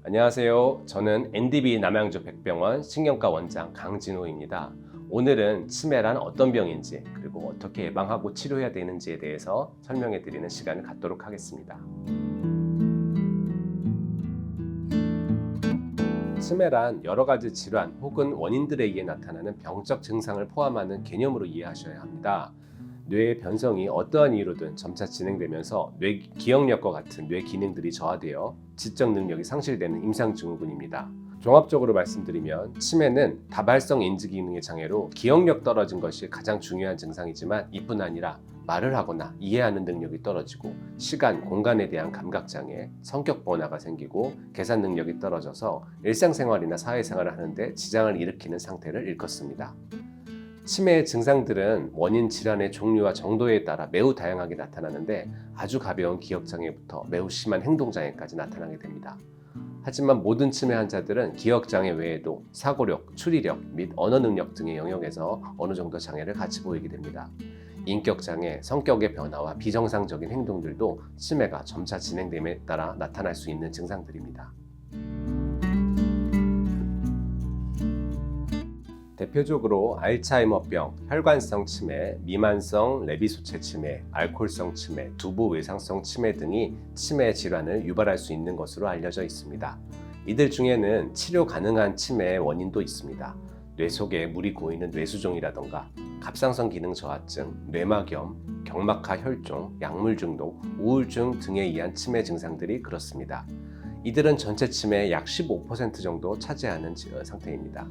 안녕하세요. 저는 NDB 남양주 백병원 신경과 원장 강진호입니다. 오늘은 치매란 어떤 병인지 그리고 어떻게 예방하고 치료해야 되는지에 대해서 설명해 드리는 시간을 갖도록 하겠습니다. 치매란 여러 가지 질환 혹은 원인들에 의해 나타나는 병적 증상을 포함하는 개념으로 이해하셔야 합니다. 뇌의 변성이 어떠한 이유로든 점차 진행되면서 뇌 기억력과 같은 뇌 기능들이 저하되어 지적 능력이 상실되는 임상증후군입니다. 종합적으로 말씀드리면 치매는 다발성 인지 기능의 장애로 기억력 떨어진 것이 가장 중요한 증상이지만 이뿐 아니라 말을 하거나 이해하는 능력이 떨어지고 시간, 공간에 대한 감각장애, 성격 변화가 생기고 계산 능력이 떨어져서 일상생활이나 사회생활을 하는데 지장을 일으키는 상태를 일컫습니다. 치매의 증상들은 원인 질환의 종류와 정도에 따라 매우 다양하게 나타나는데 아주 가벼운 기억장애부터 매우 심한 행동장애까지 나타나게 됩니다. 하지만 모든 치매 환자들은 기억장애 외에도 사고력, 추리력 및 언어 능력 등의 영역에서 어느 정도 장애를 같이 보이게 됩니다. 인격장애, 성격의 변화와 비정상적인 행동들도 치매가 점차 진행됨에 따라 나타날 수 있는 증상들입니다. 대표적으로 알츠하이머병, 혈관성 치매, 미만성 레비소체 치매, 알코올성 치매, 두부 외상성 치매 등이 치매 질환을 유발할 수 있는 것으로 알려져 있습니다. 이들 중에는 치료 가능한 치매의 원인도 있습니다. 뇌 속에 물이 고이는 뇌수종이라던가 갑상선 기능 저하증, 뇌막염, 경막하 혈종, 약물 중독, 우울증 등에 의한 치매 증상들이 그렇습니다. 이들은 전체 치매의 약 15% 정도 차지하는 상태입니다.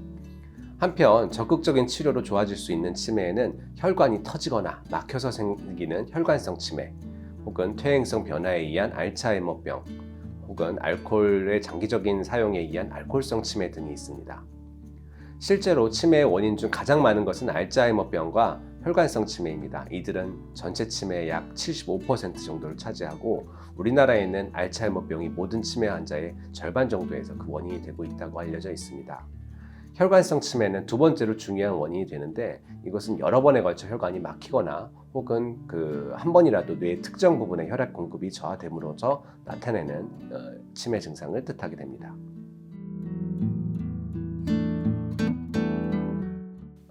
한편 적극적인 치료로 좋아질 수 있는 치매에는 혈관이 터지거나 막혀서 생기는 혈관성 치매, 혹은 퇴행성 변화에 의한 알츠하이머병, 혹은 알코올의 장기적인 사용에 의한 알코올성 치매 등이 있습니다. 실제로 치매의 원인 중 가장 많은 것은 알츠하이머병과 혈관성 치매입니다. 이들은 전체 치매의 약 75% 정도를 차지하고 우리나라에는 알츠하이머병이 모든 치매 환자의 절반 정도에서 그 원인이 되고 있다고 알려져 있습니다. 혈관성 치매는 두 번째로 중요한 원인이 되는데 이것은 여러 번에 걸쳐 혈관이 막히거나 혹은 한 번이라도 뇌의 특정 부분의 혈액 공급이 저하됨으로써 나타내는 치매 증상을 뜻하게 됩니다.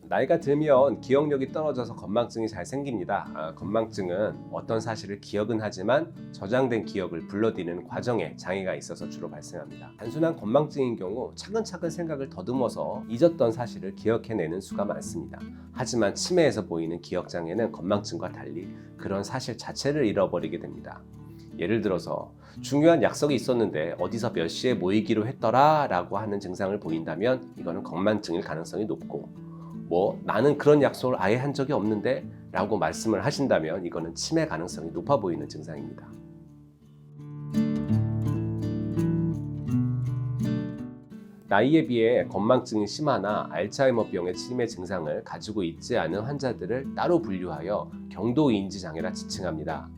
나이가 들면 기억력이 떨어져서 건망증이 잘 생깁니다. 건망증은 어떤 사실을 기억은 하지만 저장된 기억을 불러들이는 과정에 장애가 있어서 주로 발생합니다. 단순한 건망증인 경우 차근차근 생각을 더듬어서 잊었던 사실을 기억해내는 수가 많습니다. 하지만 치매에서 보이는 기억장애는 건망증과 달리 그런 사실 자체를 잃어버리게 됩니다. 예를 들어서 중요한 약속이 있었는데 어디서 몇 시에 모이기로 했더라 라고 하는 증상을 보인다면 이거는 건망증일 가능성이 높고, 나는 그런 약속을 아예 한 적이 없는데 라고 말씀을 하신다면 이거는 치매 가능성이 높아 보이는 증상입니다. 나이에 비해 건망증이 심하나 알츠하이머병의 치매 증상을 가지고 있지 않은 환자들을 따로 분류하여 경도인지장애라 지칭합니다.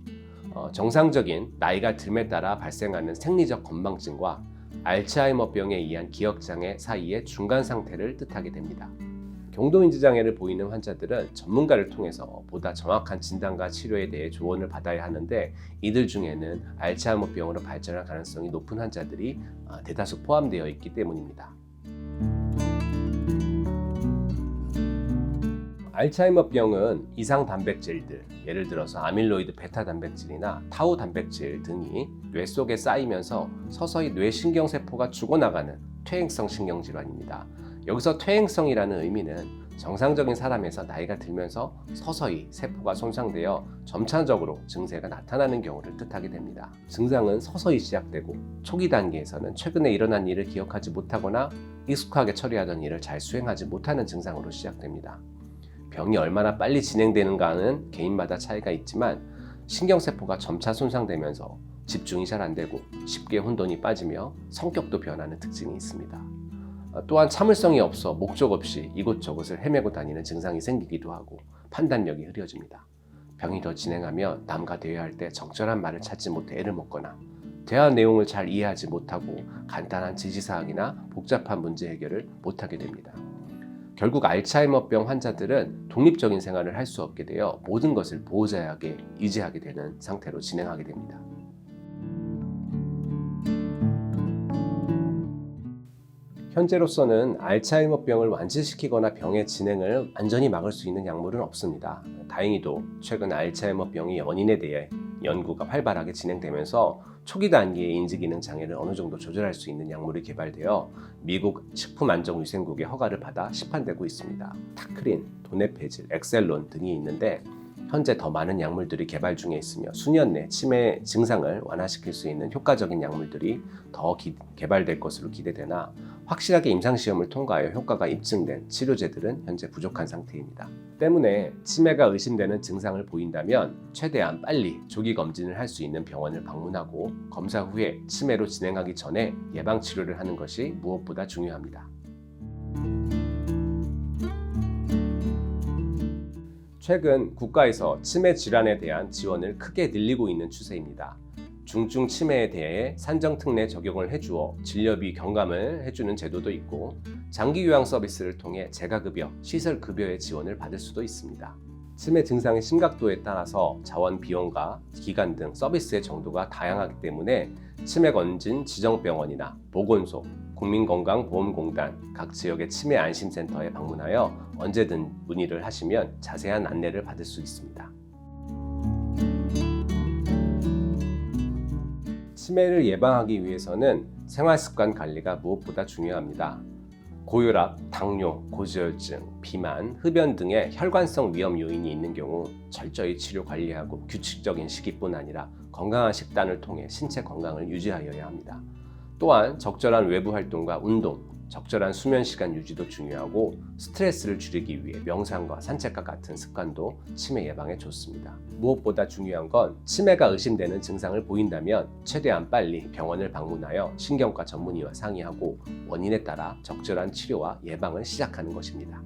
정상적인 나이가 듦에 따라 발생하는 생리적 건망증과 알츠하이머병에 의한 기억장애 사이의 중간 상태를 뜻하게 됩니다. 경도인지장애를 보이는 환자들은 전문가를 통해서 보다 정확한 진단과 치료에 대해 조언을 받아야 하는데 이들 중에는 알츠하이머병으로 발전할 가능성이 높은 환자들이 대다수 포함되어 있기 때문입니다. 알츠하이머병은 이상 단백질들, 예를 들어서 아밀로이드 베타 단백질이나 타우 단백질 등이 뇌 속에 쌓이면서 서서히 뇌신경세포가 죽어나가는 퇴행성 신경질환입니다. 여기서 퇴행성이라는 의미는 정상적인 사람에서 나이가 들면서 서서히 세포가 손상되어 점차적으로 증세가 나타나는 경우를 뜻하게 됩니다. 증상은 서서히 시작되고 초기 단계에서는 최근에 일어난 일을 기억하지 못하거나 익숙하게 처리하던 일을 잘 수행하지 못하는 증상으로 시작됩니다. 병이 얼마나 빨리 진행되는가는 개인마다 차이가 있지만 신경세포가 점차 손상되면서 집중이 잘 안 되고 쉽게 혼돈이 빠지며 성격도 변하는 특징이 있습니다. 또한 참을성이 없어 목적 없이 이곳저곳을 헤매고 다니는 증상이 생기기도 하고 판단력이 흐려집니다. 병이 더 진행하면 남과 대화할 때 적절한 말을 찾지 못해 애를 먹거나 대화 내용을 잘 이해하지 못하고 간단한 지시사항이나 복잡한 문제 해결을 못하게 됩니다. 결국 알츠하이머병 환자들은 독립적인 생활을 할 수 없게 되어 모든 것을 보호자에게 의지하게 되는 상태로 진행하게 됩니다. 현재로서는 알츠하이머병을 완치시키거나 병의 진행을 완전히 막을 수 있는 약물은 없습니다. 다행히도 최근 알츠하이머병의 원인에 대해 연구가 활발하게 진행되면서 초기 단계의 인지기능 장애를 어느 정도 조절할 수 있는 약물이 개발되어 미국 식품안전위생국의 허가를 받아 시판되고 있습니다. 타크린, 도네페질, 엑셀론 등이 있는데 현재 더 많은 약물들이 개발 중에 있으며 수년 내 치매 증상을 완화시킬 수 있는 효과적인 약물들이 더 개발될 것으로 기대되나 확실하게 임상시험을 통과하여 효과가 입증된 치료제들은 현재 부족한 상태입니다. 때문에 치매가 의심되는 증상을 보인다면 최대한 빨리 조기 검진을 할 수 있는 병원을 방문하고 검사 후에 치매로 진행하기 전에 예방치료를 하는 것이 무엇보다 중요합니다. 최근 국가에서 치매 질환에 대한 지원을 크게 늘리고 있는 추세입니다. 중증 치매에 대해 산정특례 적용을 해주어 진료비 경감을 해주는 제도도 있고 장기 요양 서비스를 통해 재가급여, 시설급여의 지원을 받을 수도 있습니다. 치매 증상의 심각도에 따라서 자원 비용과 기간 등 서비스의 정도가 다양하기 때문에 치매검진 지정병원이나 보건소, 국민건강보험공단, 각 지역의 치매 안심센터에 방문하여 언제든 문의를 하시면 자세한 안내를 받을 수 있습니다. 치매를 예방하기 위해서는 생활습관 관리가 무엇보다 중요합니다. 고혈압, 당뇨, 고지혈증, 비만, 흡연 등의 혈관성 위험 요인이 있는 경우 철저히 치료 관리하고 규칙적인 식이뿐 아니라 건강한 식단을 통해 신체 건강을 유지하여야 합니다. 또한 적절한 외부 활동과 운동, 적절한 수면 시간 유지도 중요하고 스트레스를 줄이기 위해 명상과 산책과 같은 습관도 치매 예방에 좋습니다. 무엇보다 중요한 건 치매가 의심되는 증상을 보인다면 최대한 빨리 병원을 방문하여 신경과 전문의와 상의하고 원인에 따라 적절한 치료와 예방을 시작하는 것입니다.